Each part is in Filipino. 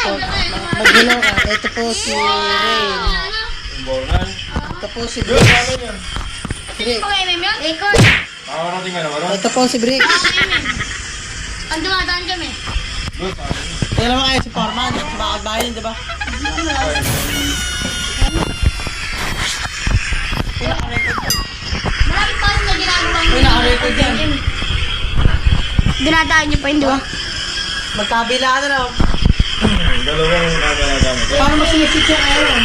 po. Mag-hello ka. Ito po si Rain. Ito po si Briggs. Briggs. Ito po si Briggs. Ang dumadaan kami. Kaya naman kayo si Foreman. Bakal bayan, di ba? Marami pa rin na ginagawa Uy, naka-record yan. Dinadaan niyo pa yun, di ba? Magkabila na raw. Dalawang camera gamit. Paano mo sinisit yung ayaw?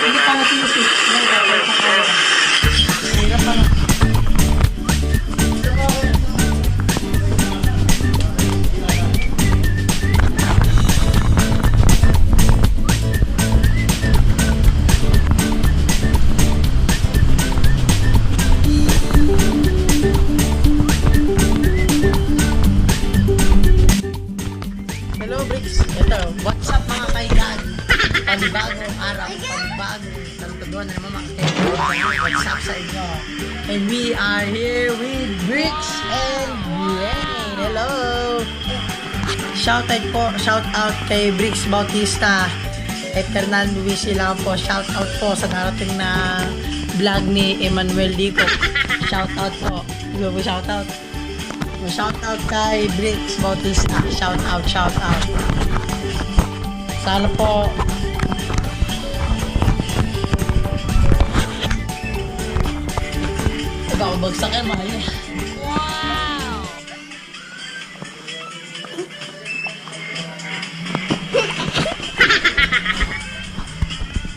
Hindi pa na sinisit. Hirap pa na. Hello, Briggs. Ito, what's up mga kaigan? Panibagong araw, panibagong talutuduan na naman mga kaigan. What's up sa inyo? And we are here with Briggs and Rain. Hello! Shout out kay Briggs Bautista. Kay Fernando Luisi lang po. Shout out po sa narating na vlog ni Emmanuel Dico. Shout out po. Di ba po shout out? Shout out kay Briggs Bautista. Shout out. Sana po ikaw bagsak yan, mahal niya.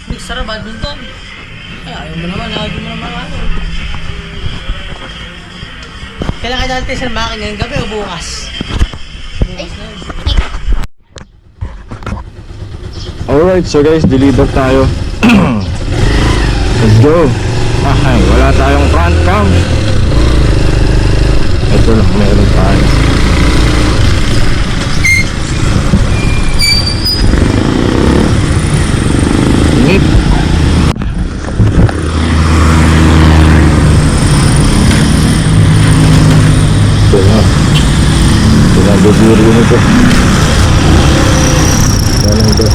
Briggs, sarap badminton. Ay, ayaw mo naman ako. Kailan kayo dati sa makin ngayong gabi o bukas? Bukas na yun. Alright, so guys, deliver tayo. Let's go. Ay, wala tayong front cam. Ito lang, meron tayo. Ngip. Ito na. Ito na, buburi nito. Ano ito?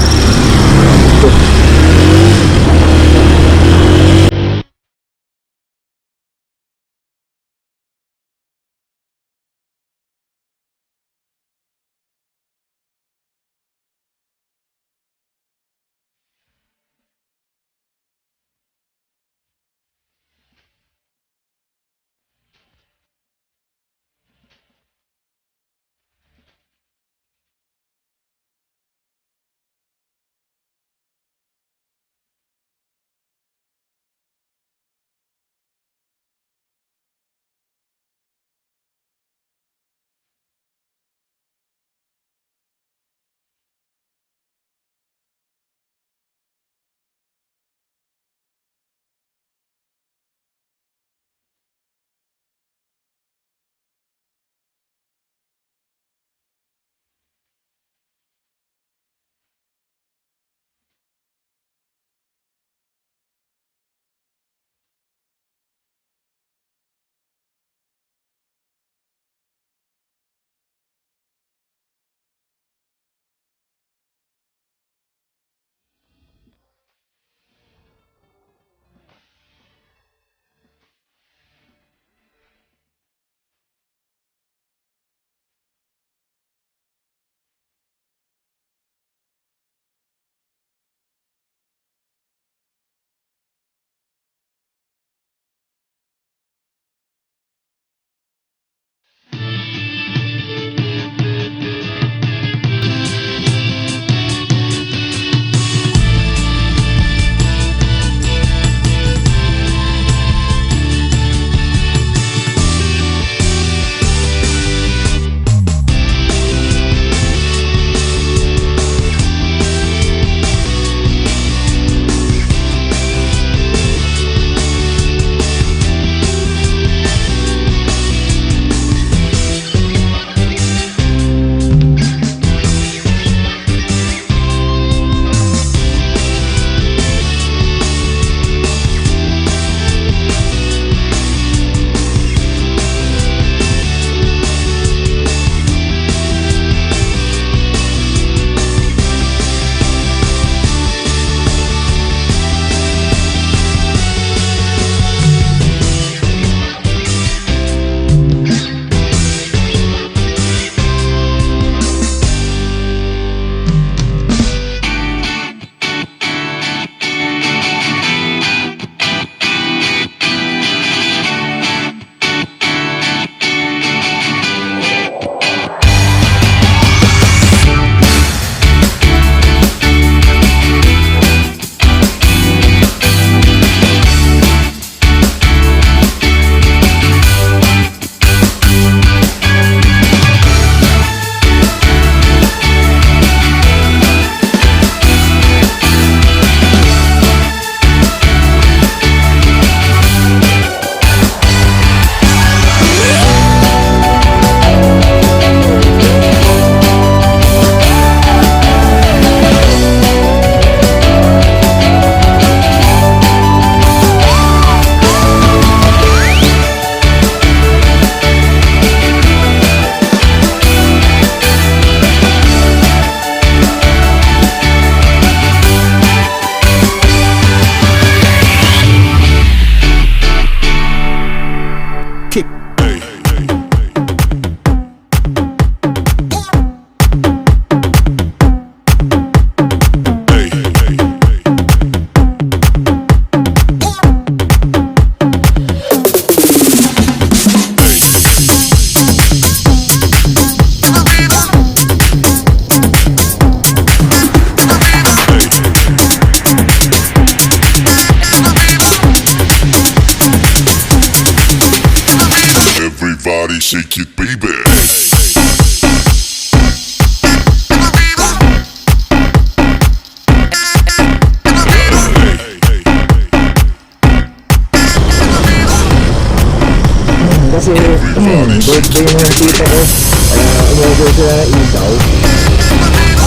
birthday na yung tita ko. Kaya umorder sila ng isaw.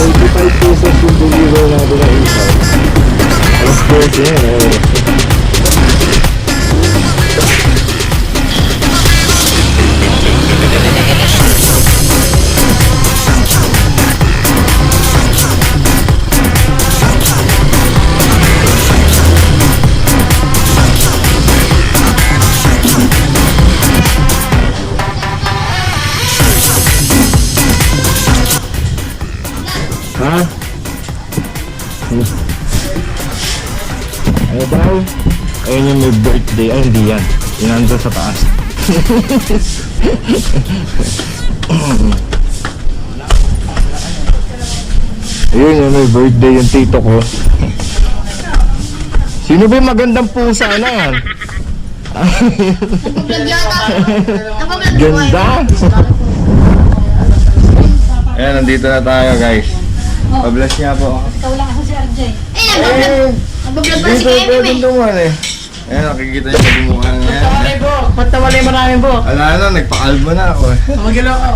35 pesos yung deliver natin ng isaw. Alas 12 yan, ha? Ano daw? Ayun yung may birthday. Ay, hindi yan. Yung nandun sa taas. Ayun yung may birthday yung tito ko. Sino ba yung magandang pusa na yan? Nag-vlog yata. Nag-vlog Ganda! Ayan, nandito na tayo guys. Pa-bless niya po. Ikaw lang ako si RJ. Nag-vlog pa si Kevin eh. Tuntungan eh. Ayan, nakikita niyo yung mukha niya. Patawali maraming buhok. Ala na, nagpa-kalbo na ako eh. Magilo ko.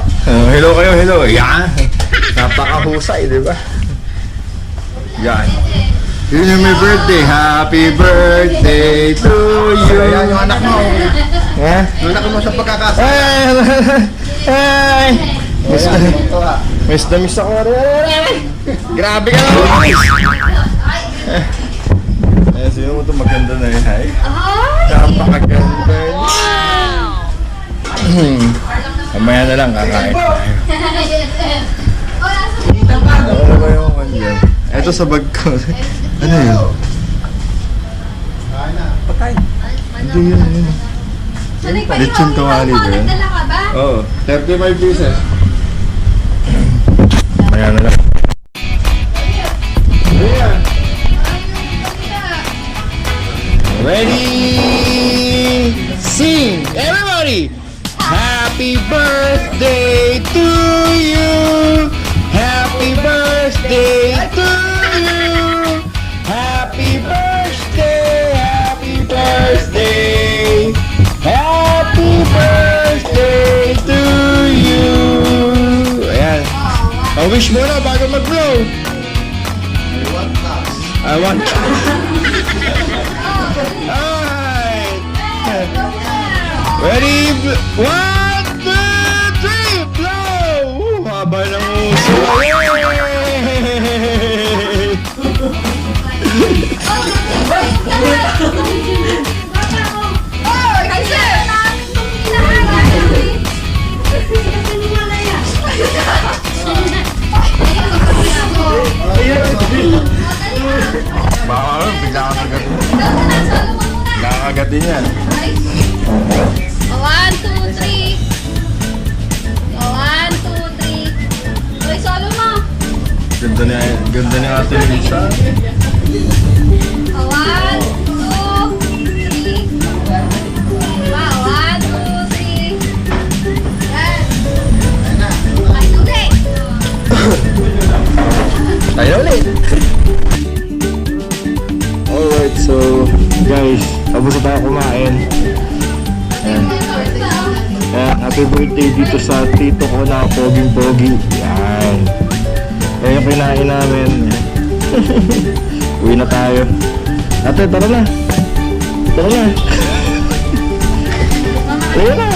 Hello kayo, hello. Yan. Napakahusay, di ba? Yan. Yun yung may birthday. Happy birthday to you. Ayan yung anak mo. Ha? Yung anak mo sa pagkakasa. Hey! Miss na miss ako. Grabe ka naman. Ayan, sino mo ito maganda na yun, hay? Napakaganda yun. Mamaya na lang, kakain tayo. Ano ba yung ano yan? Ito sa bag ko. Ano yun? Patay. Hindi yun, yun. Lechon kawali ba yun? Oo, 35 pieces. Mamaya na lang. Ready? Sing! Everybody! Happy birthday to you! Happy birthday to you! Happy birthday! Happy birthday! Happy birthday to you! Ayan. Pa-wish muna bago mag-blow. I want Alright. Ready? 1, 2, 3, blow! Haba ng uso. Baka bigla ka kagatin. Nakakagatin yan. 1, 2, 3. 1, 2, 3. Uy, solo mo. Ganda ni Ate Lisa. 1, 2, 3. 1, 2, 3. Yan. Ay, ulit. Tayo ulit. Alright, so guys, tapos na tayo kumain. Ayan. Happy birthday dito sa tito ko na poging-pogi. Yan. Ayan yung kinain namin. Uwi na tayo. Ate, tara na. Tara na. Uwi na.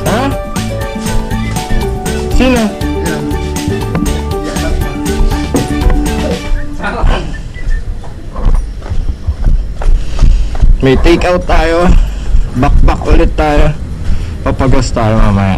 Ha? Sino? May take out tayo. Back ulit tayo. Papagas tayo mamaya.